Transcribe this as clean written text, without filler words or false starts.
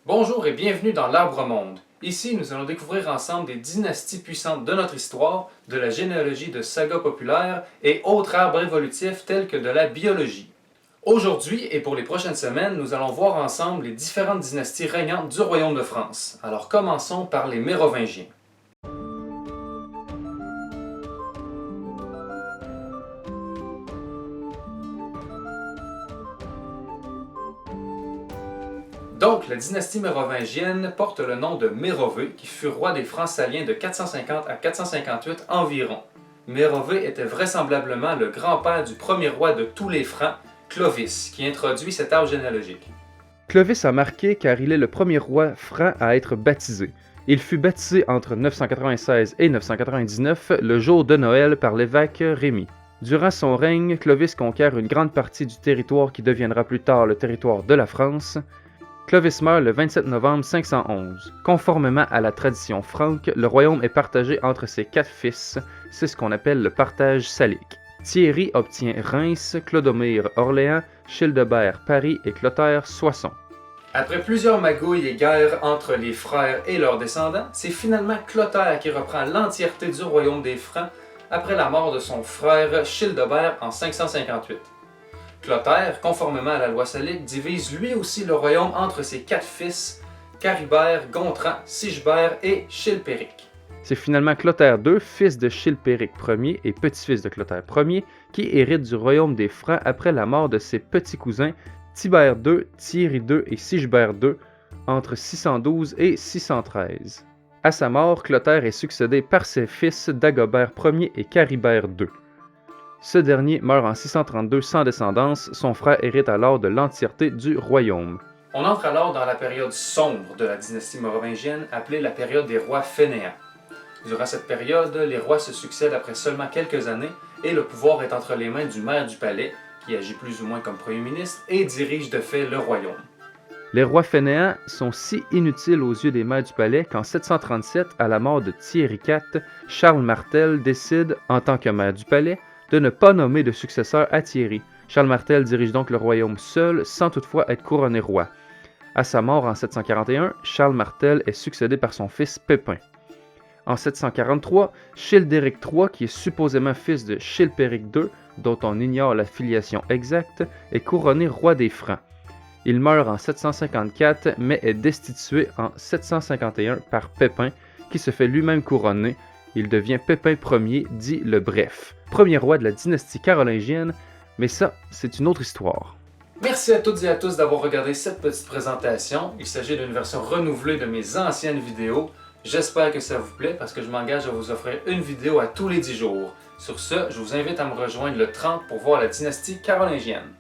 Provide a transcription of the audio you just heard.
Bonjour et bienvenue dans l'Arbre Monde. Ici, nous allons découvrir ensemble des dynasties puissantes de notre histoire, de la généalogie de sagas populaires et autres arbres évolutifs tels que de la biologie. Aujourd'hui et pour les prochaines semaines, nous allons voir ensemble les différentes dynasties régnantes du Royaume de France. Alors commençons par les Mérovingiens. Donc, la dynastie mérovingienne porte le nom de Mérové, qui fut roi des Francs saliens de 450 à 458 environ. Mérové était vraisemblablement le grand-père du premier roi de tous les Francs, Clovis, qui introduit cet arbre généalogique. Clovis a marqué car il est le premier roi franc à être baptisé. Il fut baptisé entre 996 et 999, le jour de Noël, par l'évêque Rémy. Durant son règne, Clovis conquiert une grande partie du territoire qui deviendra plus tard le territoire de la France. Clovis meurt le 27 novembre 511. Conformément à la tradition franque, le royaume est partagé entre ses 4 fils, c'est ce qu'on appelle le partage salique. Thierry obtient Reims, Clodomir Orléans, Childebert Paris et Clotaire Soissons. Après plusieurs magouilles et guerres entre les frères et leurs descendants, c'est finalement Clotaire qui reprend l'entièreté du royaume des Francs après la mort de son frère Childebert en 558. Clotaire, conformément à la loi salique, divise lui aussi le royaume entre ses 4 fils, Caribert, Gontran, Sigebert et Chilpéric. C'est finalement Clotaire II, fils de Chilpéric Ier et petit-fils de Clotaire Ier, qui hérite du royaume des Francs après la mort de ses petits cousins Tibère II, Thierry II et Sigebert II entre 612 et 613. À sa mort, Clotaire est succédé par ses fils Dagobert Ier et Caribert II. Ce dernier meurt en 632 sans descendance, son frère hérite alors de l'entièreté du royaume. On entre alors dans la période sombre de la dynastie mérovingienne, appelée la période des rois fainéants. Durant cette période, les rois se succèdent après seulement quelques années et le pouvoir est entre les mains du maire du palais, qui agit plus ou moins comme premier ministre et dirige de fait le royaume. Les rois fainéants sont si inutiles aux yeux des maires du palais qu'en 737, à la mort de Thierry IV, Charles Martel décide, en tant que maire du palais, de ne pas nommer de successeur à Thierry. Charles Martel dirige donc le royaume seul, sans toutefois être couronné roi. À sa mort en 741, Charles Martel est succédé par son fils Pépin. En 743, Childéric III, qui est supposément fils de Chilpéric II, dont on ignore la filiation exacte, est couronné roi des Francs. Il meurt en 754, mais est destitué en 751 par Pépin, qui se fait lui-même couronner. Il devient Pépin Ier, dit le Bref, premier roi de la dynastie carolingienne, mais ça, c'est une autre histoire. Merci à toutes et à tous d'avoir regardé cette petite présentation. Il s'agit d'une version renouvelée de mes anciennes vidéos. J'espère que ça vous plaît parce que je m'engage à vous offrir une vidéo à tous les 10 jours. Sur ce, je vous invite à me rejoindre le 30 pour voir la dynastie carolingienne.